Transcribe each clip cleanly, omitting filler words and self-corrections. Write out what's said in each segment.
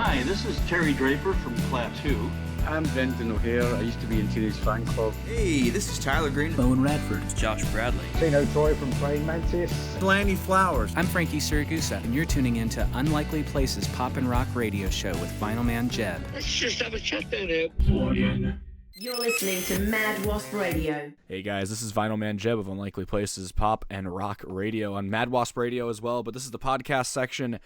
Hi, this is Terry Draper from Klaatu. I'm Brendan O'Hare. I used to be in Teenage Fan Club. Hey, this is Tyler Green. Owen Radford. It's Josh Bradley. Tino Troy from Praying Mantis. Blaney Flowers. I'm Frankie Siragusa, and you're tuning in to Unlikely Places Pop and Rock Radio Show with Vinyl Man Jeb. Let's just have a chat then. You're listening to Mad Wasp Radio. Hey guys, this is Vinyl Man Jeb of Unlikely Places Pop and Rock Radio on Mad Wasp Radio as well, but this is the podcast section.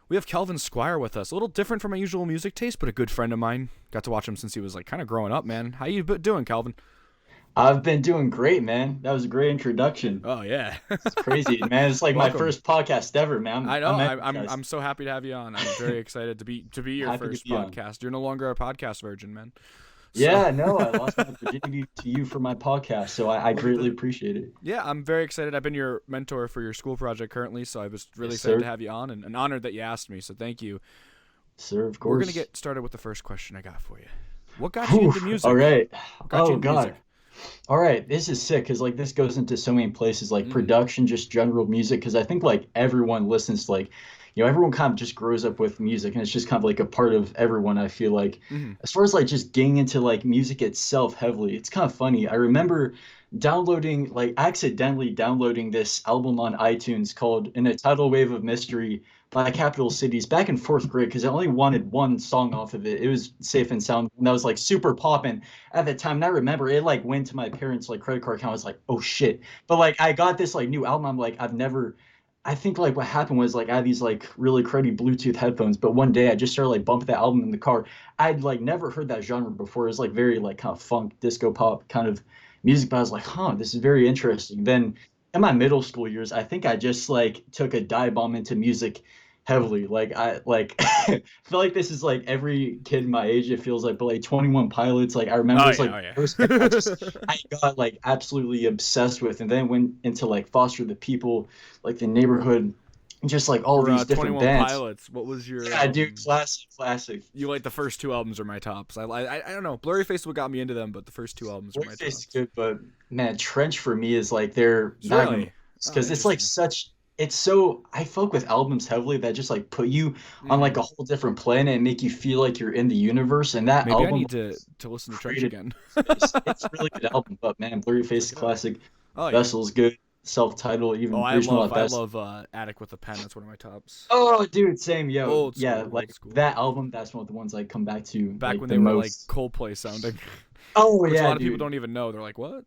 We have Calvin Squire with us. A little different from my usual music taste, but a good friend of mine. Got to watch him since he was like kind of growing up, man. How you doing, Calvin? I've been doing great, man. That was a great introduction. Oh yeah, it's crazy, man. It's like my first podcast ever, man. I know. I'm so happy to have you on. I'm very excited to be your first podcast. You're no longer a podcast virgin, man. So. Yeah, no, I lost my virginity to you for my podcast, so I greatly appreciate it. Yeah, I'm very excited. I've been your mentor for your school project currently, so I was really excited to have you on, and honored that you asked me, so thank you. Sir, of course. We're going to get started with the first question I got for you. What got you into music? All right. Oh, God. Music? All right, this is sick, because like this goes into so many places, like production, just general music, because I think like everyone listens to like, everyone kind of just grows up with music, and it's just kind of like a part of everyone, I feel like. As far as like just getting into like music itself heavily, it's kind of funny. I remember accidentally downloading this album on iTunes called In a Tidal Wave of Mystery by Capital Cities back in 4th grade, because I only wanted one song off of it. It was Safe and Sound, and that was like super poppin' at the time. And I remember it like went to my parents' like credit card account. I was like, oh shit. But like I got this like new album. I'm like, I think like what happened was like I had these like really cruddy Bluetooth headphones, but one day I just started like bumping that album in the car. I'd like never heard that genre before. It was like very like kind of funk, disco pop kind of music, but I was like, this is very interesting. Then in my middle school years, I think I just like took a dive bomb into music heavily. Like I I feel like this is like every kid my age, it feels like, but like 21 Pilots, like I remember first I got like absolutely obsessed with, and then went into like Foster the People, like The Neighborhood, and just like all these different 21 bands. Pilots, what was your dude, classic. You like the first two albums are my tops. I don't know, Blurry Face what got me into them, but the first two albums are my tops. Blurry Face is good, but man, Trench for me is like their really? Because it's like I fuck with albums heavily that just like put you on like a whole different planet and make you feel like you're in the universe. And that maybe album, I need to listen to Trench again. It's a really good album, but man, Blurry Face classic. Vessel's good. Self-titled, even I love Attic with a Pen. That's one of my tops. Oh, dude, same, yo. Old school, like that album. That's one of the ones I come back to. Back like, when they were like Coldplay sounding. Oh which yeah, a lot of people don't even know. They're like, what?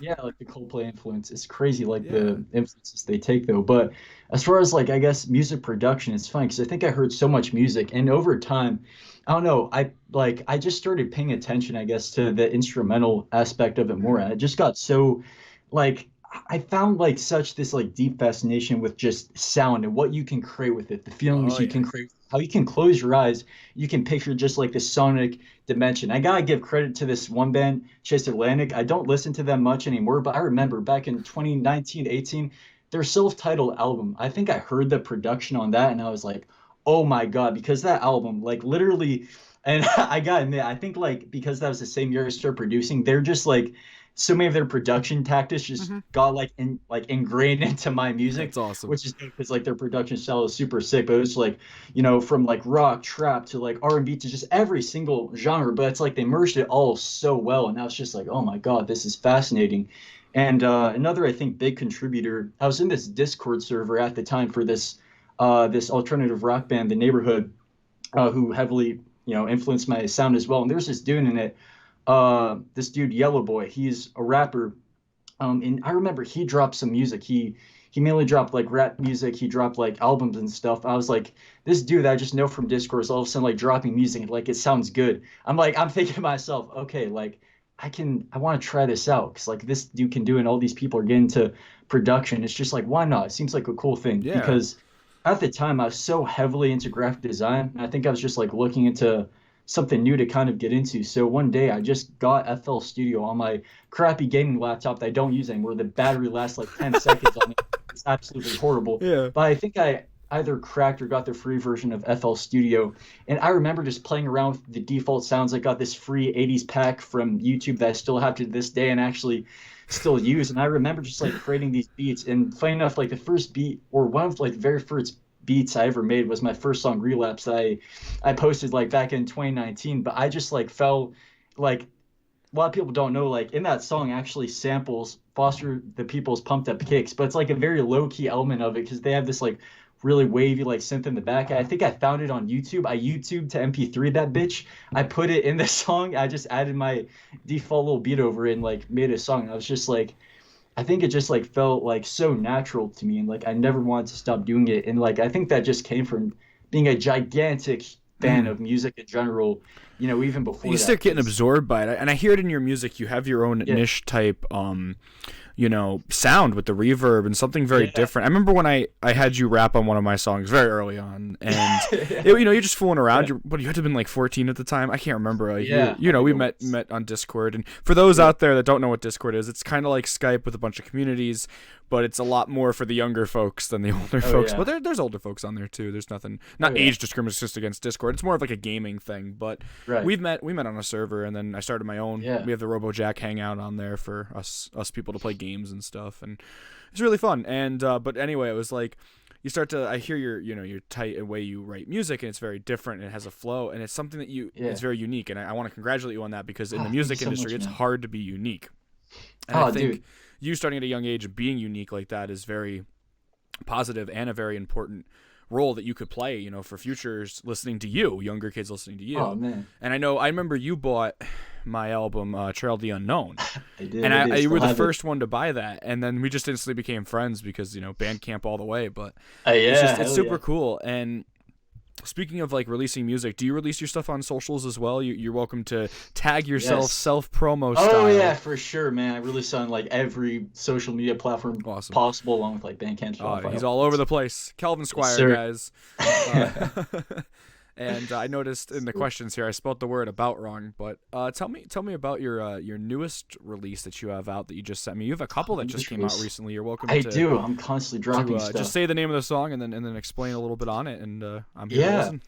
Yeah, like the Coldplay influence. It's crazy, like the influences they take though. But as far as like I guess music production, it's fun because I think I heard so much music, and over time, I don't know. I just started paying attention, I guess, to the instrumental aspect of it more. And I just got so like. I found like such this like deep fascination with just sound and what you can create with it, the feelings you can create, how you can close your eyes, you can picture just like the sonic dimension. I gotta give credit to this one band, Chase Atlantic. I don't listen to them much anymore, but I remember back in 2019, 18, their self-titled album. I think I heard the production on that and I was like, oh my God, because that album, like literally, and I gotta admit, I think like because that was the same year I started producing, they're just like, so many of their production tactics just got ingrained into my music. That's awesome. Which is good because like their production style is super sick. But it was like, from like rock, trap to like R&B to just every single genre. But it's like they merged it all so well, and I was just like, oh my God, this is fascinating. And another I think big contributor, I was in this Discord server at the time for this alternative rock band, The Neighborhood, who heavily influenced my sound as well. And there's this dude in it. This dude Yellow Boy, he's a rapper, and I remember he dropped some music. He mainly dropped like rap music. He dropped like albums and stuff. I was like, this dude that I just know from Discord is all of a sudden like dropping music, like it sounds good. I'm thinking to myself, okay, like I want to try this out because like this dude can do it, and all these people are getting into production. It's just like, why not? It seems like a cool thing because at the time I was so heavily into graphic design. And I think I was just like looking into something new to kind of get into. So one day I just got FL Studio on my crappy gaming laptop that I don't use anymore. The battery lasts like 10 seconds on it. It's absolutely horrible. Yeah. But I think I either cracked or got the free version of FL Studio. And I remember just playing around with the default sounds. I got this free 80s pack from YouTube that I still have to this day and actually still use. And I remember just like creating these beats. And funny enough, like the first beat or one of like the very first beats I ever made was my first song, Relapse, that I posted like back in 2019. But I just like felt like a lot of people don't know, like in that song actually samples Foster the People's Pumped Up Kicks, but it's like a very low key element of it because they have this like really wavy like synth in the back. I think I found it on YouTube. I YouTubed to MP3 that bitch. I put it in the song. I just added my default little beat over it and like made a song. I was just like, I think it just like felt like so natural to me, and like I never wanted to stop doing it. And like I think that just came from being a gigantic fan of music in general, you know, even before you that, start getting absorbed by it. And I hear it in your music. You have your own niche type you know, sound with the reverb and something very different. I remember when I had you rap on one of my songs very early on, and you know, you're just fooling around. But you had to have been like 14 at the time. I can't remember. Like, you know, we met on Discord. And for those out there that don't know what Discord is, it's kind of like Skype with a bunch of communities, but it's a lot more for the younger folks than the older folks. But there's older folks on there too. There's nothing, not age discrimination just against Discord. It's more of like a gaming thing. But we met on a server, and then I started my own. We have the RoboJack Hangout on there for us people to play games and stuff, and it's really fun. And but anyway, it was like you start to, I hear your tight way you write music, and it's very different, and it has a flow, and it's something that it's very unique, and I want to congratulate you on that, because in the music industry it's hard to be unique. And I think you starting at a young age and being unique like that is very positive and a very important role that you could play, you know, for futures listening to you, younger kids listening to you. Oh man. And I remember you bought my album Trail of the Unknown. I did. And you were the first one to buy that, and then we just instantly became friends because, you know, Bandcamp all the way. But it's super cool. And speaking of like releasing music, do you release your stuff on socials as well? You're welcome to tag yourself self-promo style. Oh yeah, for sure, man. I release on like every social media platform possible, along with like Bandcamp. He's all over the place. Calvin Squire, guys. And I noticed in the questions here I spelled the word about wrong, but tell me about your newest release that you have out that you just sent me. You have a couple that just came out recently. You're welcome. I do. I'm constantly dropping stuff. Just say the name of the song and then explain a little bit on it, and I'm here to listen.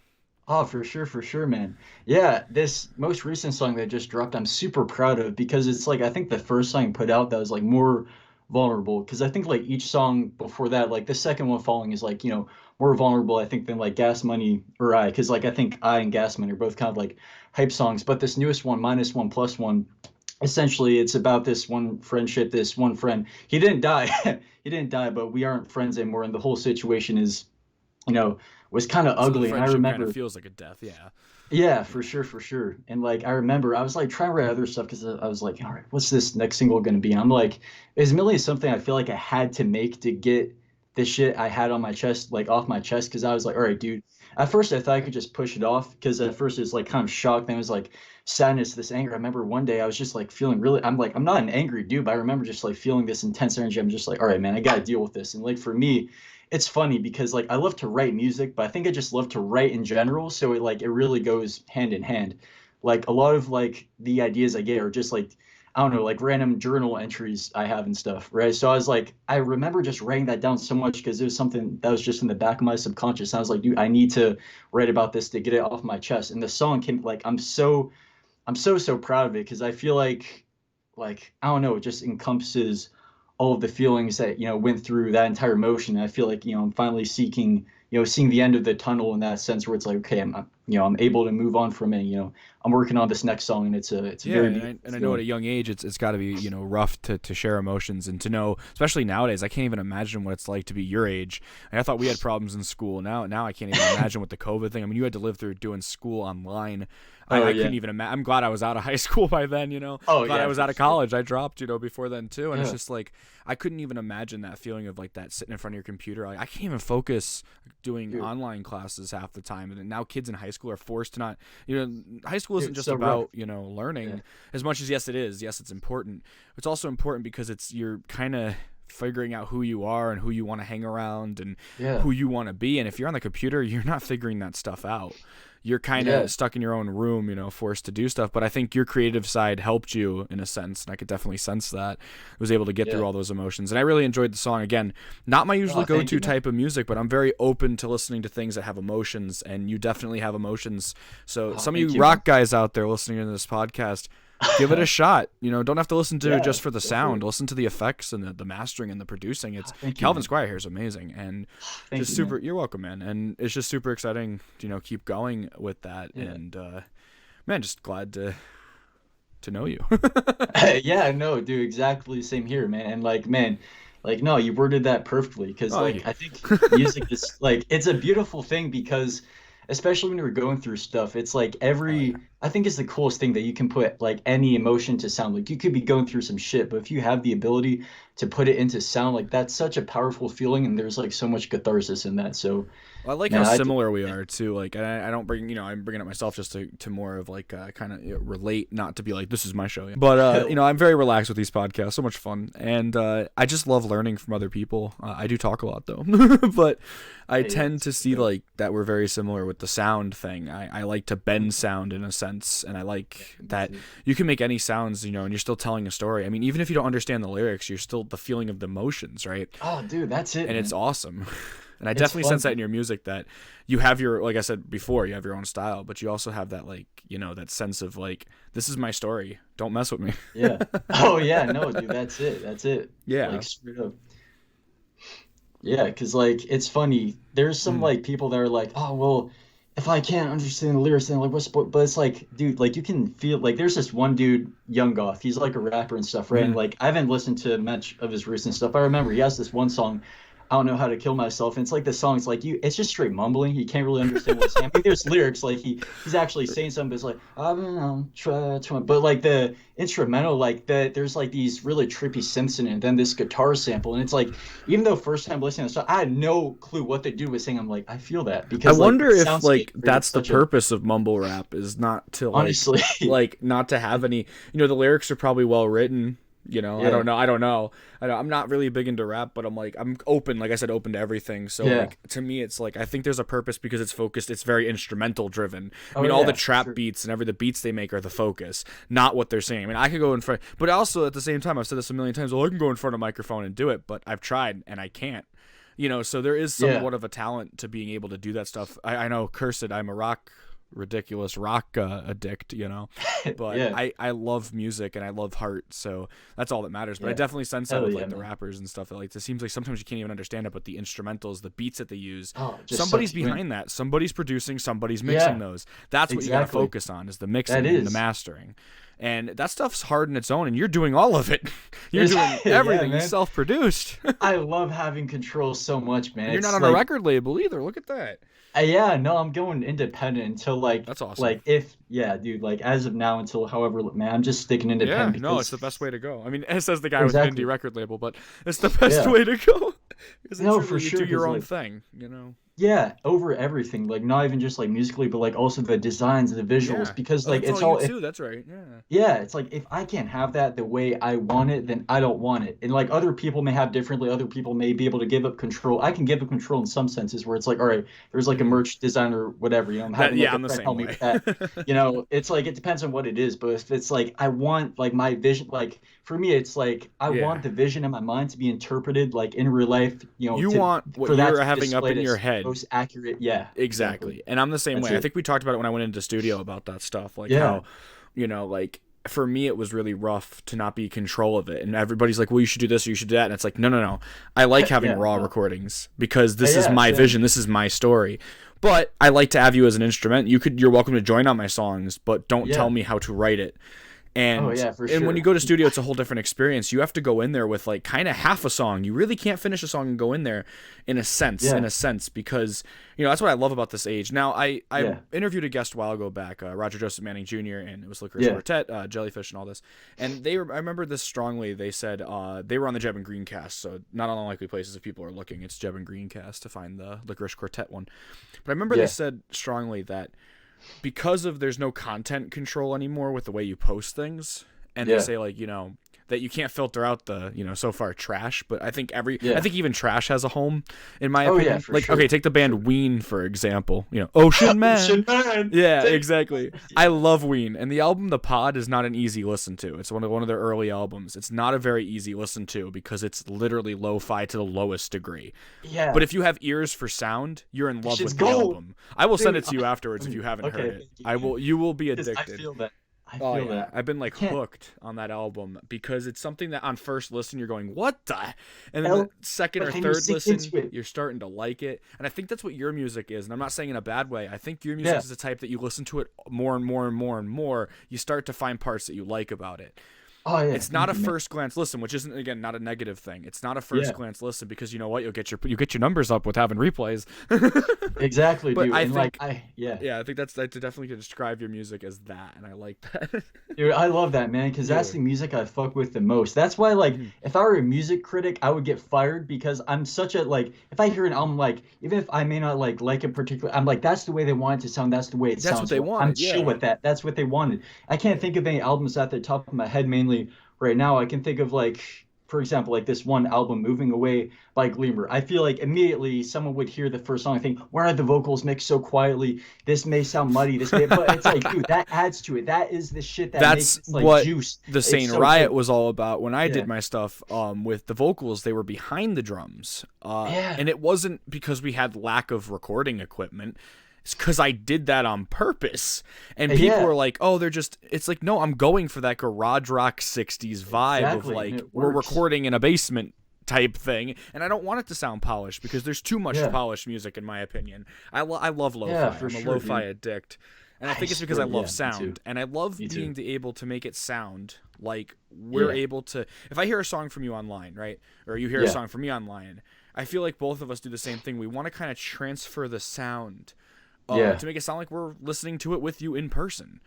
Oh, for sure, man. Yeah, this most recent song that just dropped, I'm super proud of, because it's like I think the first song I put out that was like more vulnerable, because I think like each song before that, like the second one following, is like, you know, more vulnerable, I think, than like Gas Money or I, because like I think I and Gas Money are both kind of like hype songs. But this newest one, -1+1, essentially it's about this one friendship, this one friend. He didn't die. He didn't die, but we aren't friends anymore, and the whole situation is, you know, was kind of ugly. And I remember kind of feels like a death. Yeah, for sure. And like I remember I was like trying to write other stuff, because I was like, all right, what's this next single gonna be? And I'm like, it's mainly something I feel like I had to make to get this shit I had on my chest, like off my chest, because I was like, all right, dude. At first I thought I could just push it off, because at first it was like kind of shock, then it was like sadness, this anger. I remember one day I was just like feeling really, I'm not an angry dude, but I remember just like feeling this intense energy. I'm just like, all right, man, I gotta deal with this. And like for me, it's funny because like I love to write music, but I think I just love to write in general. So it really goes hand in hand. Like a lot of like the ideas I get are just like, I don't know, like random journal entries I have and stuff, right? So I was like, I remember just writing that down so much because it was something that was just in the back of my subconscious. I was like, dude, I need to write about this to get it off my chest. And the song came, like, I'm so proud of it, because I feel like I don't know, it just encompasses all of the feelings that, you know, went through that entire motion. And I feel like, you know, I'm finally seeing the end of the tunnel in that sense, where it's like, okay, I'm able to move on from it. You know, I'm working on this next song, and it's very. And I know at a young age, it's got to be, you know, rough to share emotions, and to know, especially nowadays, I can't even imagine what it's like to be your age. And I thought we had problems in school. Now I can't even imagine with the COVID thing. I mean, you had to live through doing school online. I couldn't even imagine. I'm glad I was out of high school by then, you know. I'm glad I was out of college. I dropped, you know, before then too. And it's just like, I couldn't even imagine that feeling of like that sitting in front of your computer. Like I can't even focus doing online classes half the time. And now kids in high school are forced to not, you know, high school isn't just about, you know, learning as much as, yes, it is. Yes, it's important. It's also important because you're kind of figuring out who you are and who you want to hang around and who you want to be. And if you're on the computer, you're not figuring that stuff out. You're kind of stuck in your own room, you know, forced to do stuff. But I think your creative side helped you in a sense, and I could definitely sense that. I was able to get through all those emotions. And I really enjoyed the song. Again, not my usual go-to type of music, but I'm very open to listening to things that have emotions, and you definitely have emotions. So some of you rock guys out there listening to this podcast, give it a shot. You know, don't have to listen to it just for the definitely. sound. Listen to the effects and the mastering and the producing. It's Thank you, Calvin man. Squire here is amazing, and Thank just you, super. man. You're welcome, man. And it's just super exciting to, you know, keep going with that. Yeah. And man, just glad to know you. Yeah, no, dude, exactly the same here, man. And like, man, like, no, you worded that perfectly because, Oh, thank like, you. I think music is like, it's a beautiful thing because, especially when you're going through stuff, it's like I think it's the coolest thing that you can put like any emotion to sound. Like, you could be going through some shit, but if you have the ability to put it into sound, like, that's such a powerful feeling, and there's like so much catharsis in that. So, I like man, how similar we are too. Like, I don't bring, you know, I'm bringing it myself just to more of like kind of, you know, relate, not to be like this is my show. But you know, I'm very relaxed with these podcasts, so much fun, and I just love learning from other people. I do talk a lot though, but I tend to see like that we're very similar with the sound thing. I like to bend sound in a sense, and I like that you can make any sounds, you know, and you're still telling a story. I mean, even if you don't understand the lyrics, you're still the feeling of the emotions, right? oh, dude, that's it, And it's man. awesome. And I It's definitely fun. sense that in your music, that you have your, like I said before, you have your own style, but you also have that, like, you know, that sense of like, this is my story. Don't mess with me. Yeah. Oh, yeah, no, dude, that's it. That's it. Yeah. Like, straight up. Yeah, because, like, it's funny. There's some, like, people that are like, oh, well, if I can't understand the lyrics, then, like, but it's like, dude, like, you can feel, like, there's this one dude, Young Goth. He's, like, a rapper and stuff, right? And, like, I haven't listened to much of his recent stuff. I remember he has this one song, I don't know how to kill myself. And it's like the song's like it's just straight mumbling. You can't really understand what's saying. I mean, there's lyrics like he's actually saying something, but it's like I've been on try, but like the instrumental, like there's like these really trippy synths in it, and then this guitar sample, and it's like even though first time listening to the song, I had no clue what the dude was saying. I'm like, I feel that I because wonder like, if soundscape like created that's the such a- purpose of mumble rap, is not to like, Honestly. like not to have any, you know, the lyrics are probably well written. You know, Yeah. I don't know. I'm not really big into rap, but I'm like, I'm open, like I said, open to everything. So Yeah. like, to me, it's like, I think there's a purpose because it's focused. It's very instrumental driven. I Oh, mean, all yeah, the for trap sure. beats and the beats they make are the focus, not what they're saying. I mean, I could go in front, but also at the same time, I've said this a million times, well, I can go in front of a microphone and do it, but I've tried and I can't. You know, so there is Yeah. somewhat of a talent to being able to do that stuff. I know, cursed, I'm a ridiculous rock addict, you know, but Yeah. I love music and I love heart, so that's all that matters. But I Yeah. definitely sense that Hell with yeah, like the man. rappers and stuff, that like it seems like sometimes you can't even understand it, but the instrumentals, the beats that they use, Oh, it just somebody's sucks you in. behind that, somebody's producing, somebody's mixing Yeah. those. That's what you gotta Exactly. focus on, is the mixing That and the is. mastering. And that stuff's hard in its own, and you're doing all of it. You're doing Yeah, everything. You man. self-produced. I love having control so much, man. You're It's not on like, a record label either. Look at that. Yeah, no, I'm going independent until like That's awesome. like dude, like as of now until however, man, I'm just sticking Yeah, independent. no, because- it's the best way to go. I mean, it says the guy with Exactly. an indie record label, but it's the best Yeah. way to go. Because No, truly for you sure, do your 'cause, own like- thing, you know. Yeah, over everything, like not even just like musically, but like also the designs and the visuals, Yeah. because Oh, like that's it's all all you too. That's right. Yeah. yeah, it's like if I can't have that the way I want it, then I don't want it. And like other people may have differently, other people may be able to give up control. I can give up control in some senses where it's like, all right, there's like a merch designer, whatever, you know, I'm having yeah, like, I'm the a friend same help me way. with that. You know, it's like it depends on what it is, but if it's like I want like my vision, like for me, it's like I Yeah. want the vision in my mind to be interpreted like in real life, you know. You want what for that you're to be having up displayed in your as head. most accurate, yeah. Exactly. And I'm the same That's way. I it. think we talked about it when I went into studio about that stuff. Like Yeah. how, you know, like for me it was really rough to not be in control of it. And everybody's like, well, you should do this or you should do that. And it's like, no. I like having Yeah, raw no. recordings because this is Yeah, my same. vision. This is my story. But I like to have you as an instrument. You're welcome to join on my songs, but don't Yeah. tell me how to write it. And, Oh, yeah, for and when sure. you go to studio, it's a whole different experience. You have to go in there with like kind of half a song. You really can't finish a song and go in there in a sense, because, you know, that's what I love about this age. Now, I Yeah. interviewed a guest a while ago back, Roger Joseph Manning Jr., and it was Licorice Yeah. Quartet, Jellyfish, and all this. And I remember this strongly. They said they were on the Jeb and Green cast, so not on Unlikely Places if people are looking. It's Jeb and Green cast to find the Licorice Quartet one. But I remember Yeah. they said strongly that because of there's no content control anymore with the way you post things, and Yeah. they say like, you know, that you can't filter out the, you know, so far trash, but I think Yeah. I think even trash has a home in my Oh, yeah, opinion. for Like, sure. okay, take the band Ween for example, you know, Ocean Man. Ocean Man. Yeah, exactly. I love Ween, and the album The Pod is not an easy listen to. It's one of their early albums. It's not a very easy listen to because it's literally lo-fi to the lowest degree. Yeah. But if you have ears for sound, you're in love shit's with the gold. album. I will send it Dude, to you afterwards if you haven't okay, heard it. thank you, man. You will be 'Cause I addicted. feel that. I feel that. I've been like hooked on that album because it's something that on first listen you're going, what the? And then the second or third listen, you're starting to like it. And I think that's what your music is. And I'm not saying in a bad way. I think your music is the type that you listen to it more and more and more and more. You start to find parts that you like about it. Oh, yeah. It's not a first glance listen, which isn't, again, not a negative thing. It's not a first glance listen because you know what, you get your numbers up with having replays. Exactly, but dude. I think I think that's definitely could describe your music as that, and I like that. Dude, I love that, man, because that's the music I fuck with the most. That's why, like, if I were a music critic, I would get fired because I'm such a, like, if I hear an album, like, even if I may not like it particularly, I'm like, that's the way they want it to sound. That's the way it sounds. That's what they wanted. I'm chill with that. That's what they wanted. I can't think of any albums at the top of my head, mainly right now. I can think of, like, for example, like this one album, Moving Away by Gleamer. I feel like immediately someone would hear the first song and think, why are the vocals mixed so quietly? This may sound muddy. But it's like, dude, that adds to it. That is the shit that's makes like what juice. The Sane Riot was all about. When I did my stuff with the vocals, they were behind the drums. And it wasn't because we had lack of recording equipment. It's because I did that on purpose. And people were like, oh, it's like, no, I'm going for that garage rock 60s vibe of like, we're recording in a basement type thing. And I don't want it to sound polished because there's too much polished music, in my opinion. I love lo-fi. I'm a lo-fi addict. And I think it's because I love sound. And I love being able to make it sound like we're able to. If I hear a song from you online, right? Or you hear a song from me online, I feel like both of us do the same thing. We want to kind of transfer the sound to make it sound like we're listening to it with you in person.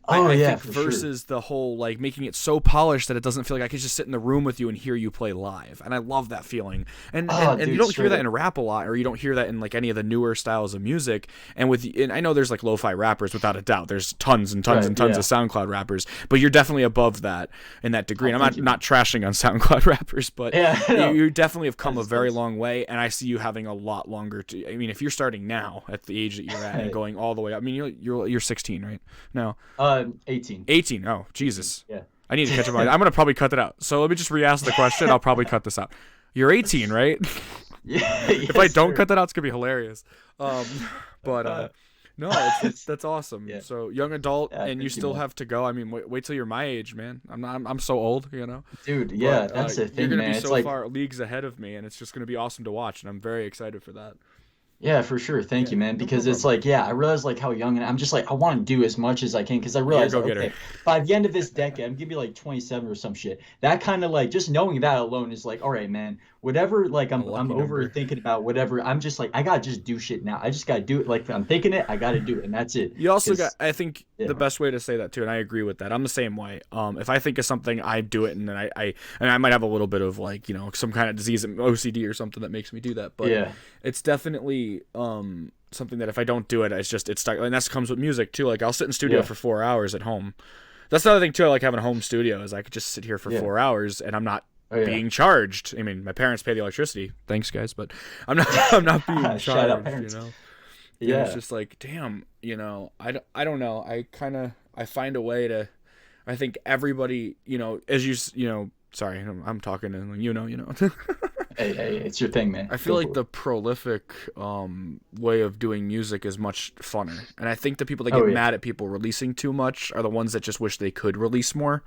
I think versus the whole like making it so polished that it doesn't feel like I could just sit in the room with you and hear you play live. And I love that feeling. And dude, you don't hear that in rap a lot, or you don't hear that in like any of the newer styles of music. And I know there's like lo-fi rappers without a doubt. There's tons and tons and tons of SoundCloud rappers, but you're definitely above that in that degree. And I'm not trashing on SoundCloud rappers, but you definitely have come a very long way. And I see you having a lot longer to. I mean, if you're starting now at the age that you're at and going all the way up. I mean, you're 16, right? No. 18. 18. Oh, Jesus. Yeah. I need to catch up on it. I'm going to probably cut that out. So let me just re-ask the question. I'll probably cut this out. You're 18, right? Yeah. If I don't cut that out, it's going to be hilarious. No, that's awesome. Yeah. So young adult, and you still have to go. I mean, wait till you're my age, man. I'm so old, you know. Dude, yeah, that's the thing, you're going to man. be It's so like, far leagues ahead of me, and it's just going to be awesome to watch, and I'm very excited for that. Yeah, for sure. Thank you, man. Because it's like, I realize like how young, and I'm just like, I want to do as much as I can because I realize, okay, by the end of this decade, I'm gonna be like 27 or some shit. That kind of like, just knowing that alone is like, all right, man, whatever, like I'm overthinking about whatever. I'm just like, I gotta just do shit now. I just gotta do it. Like I'm thinking it, I gotta do it, and that's it. You also got, I think the best way to say that too, and I agree with that. I'm the same way. If I think of something, I do it, and then I might have a little bit of like, you know, some kind of disease, OCD or something that makes me do that. But it's definitely something that if I don't do it, it's stuck. And that comes with music too. Like I'll sit in studio for 4 hours at home. That's the other thing too. I like having a home studio is I could just sit here for 4 hours and I'm not being charged. I mean, my parents pay the electricity. Thanks, guys, but I'm not being charged. You know. Yeah. It's just like, damn. You know, I don't know. I find a way to. I think everybody, you know, as you know. Sorry, I'm talking and you know. Hey, it's your thing, man. I feel like the prolific way of doing music is much funner. And I think the people that get mad at people releasing too much are the ones that just wish they could release more.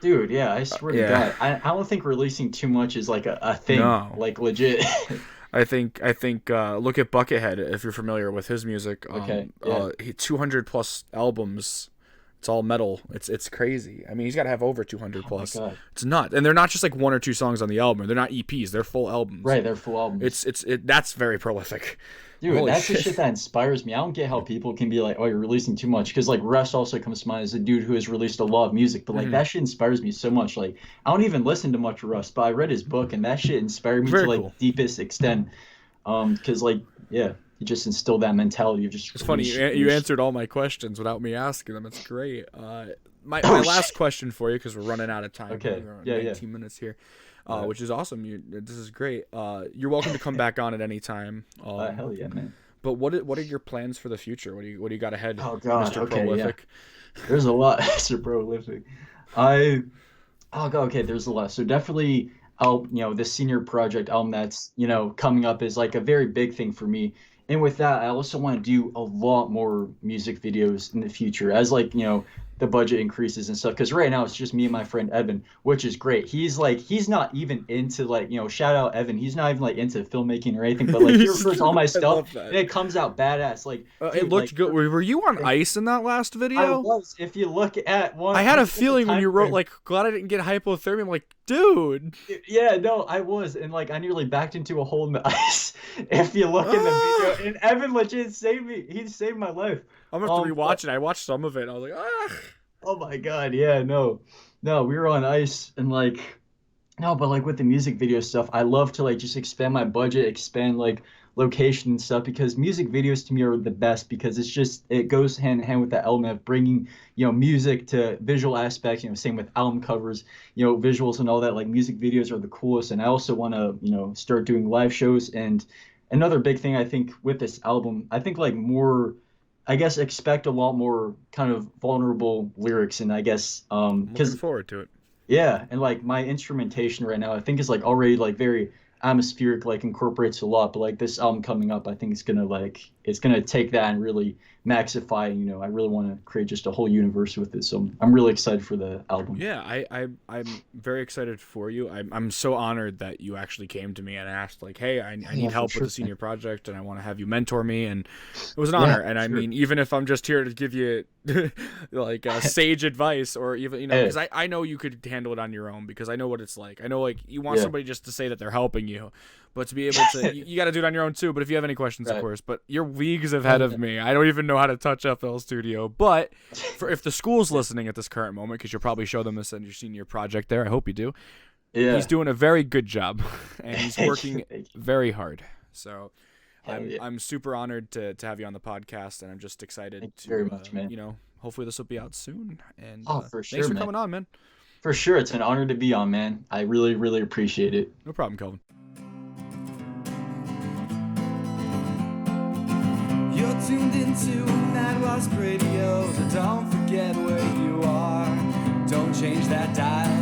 Dude, yeah, I swear to God. I don't think releasing too much is like a thing, like legit. I think look at Buckethead if you're familiar with his music. 200 plus albums. It's all metal. It's crazy. I mean, he's got to have over 200 plus. It's not, and they're not just like one or two songs on the album. They're not EPs. They're full albums. Right, they're full albums. That's very prolific. Dude, holy that's shit. The shit that inspires me. I don't get how people can be like, oh, you're releasing too much. Because like Russ also comes to mind as a dude who has released a lot of music, but like that shit inspires me so much. Like I don't even listen to much Russ, but I read his book and that shit inspired me to like deepest extent. Because like he just instilled that mentality of just. It's funny you answered all my questions without me asking them. It's great. My last question for you, because we're running out of time. Okay. We're 19 minutes here, which is awesome. This is great. You're welcome to come back on at any time. Hell yeah, man. But what are your plans for the future? What do you got ahead, oh, God. Mr. Prolific? Yeah. There's a lot, Mr. Prolific. There's a lot. So definitely, this senior project album that's coming up is like a very big thing for me. And with that, I also want to do a lot more music videos in the future. As like, the the budget increases and stuff. Because right now it's just me and my friend Evan, which is great. He's not even into like, shout out Evan. He's not even like into filmmaking or anything, but like he refers all my stuff and it comes out badass. Like it looked good. Were you on ice in that last video? I was. If you look at one, I had a feeling when you wrote like, glad I didn't get hypothermia. I'm like, dude. Yeah, no, I was, and like I nearly backed into a hole in the ice. If you look in the video, and Evan legit saved me. He saved my life. I'm gonna have to rewatch it. I watched some of it. And I was like, ah. Oh my god, yeah, no, we were on ice, and like, no, but like with the music video stuff, I love to like just expand my budget, expand like location and stuff, because music videos to me are the best, because it goes hand in hand with the element of bringing music to visual aspects. Same with album covers, visuals and all that. Like music videos are the coolest, and I also want to start doing live shows. And another big thing I think with this album, I think like more, I guess expect a lot more kind of vulnerable lyrics, and I guess looking forward to it. Yeah, and like my instrumentation right now, I think is like already like very atmospheric, like incorporates a lot. But like this album coming up, I think it's gonna take that and really maxify. I really want to create just a whole universe with it. So I'm really excited for the album. Yeah, I'm very excited for you. I'm so honored that you actually came to me and asked like, hey, I need help with the senior project, and I want to have you mentor me. And it was an honor. And I mean, even if I'm just here to give you like sage advice, or even because I know you could handle it on your own, because I know what it's like. I know like you want somebody just to say that they're helping you, but to be able to, you got to do it on your own too. But if you have any questions, of course. But you're leagues ahead of me. I don't even know how to touch FL Studio. But if the school's listening at this current moment, because you'll probably show them this in your senior project there. I hope you do. Yeah. He's doing a very good job, and he's working very hard. So I'm super honored to have you on the podcast, and I'm just excited to very much, man. Hopefully this will be out soon. And for sure, thanks for coming on, man. For sure, it's an honor to be on, man. I really, really appreciate it. No problem, Calvin. You're tuned into Mad Wasp Radio, so don't forget where you are. Don't change that dial.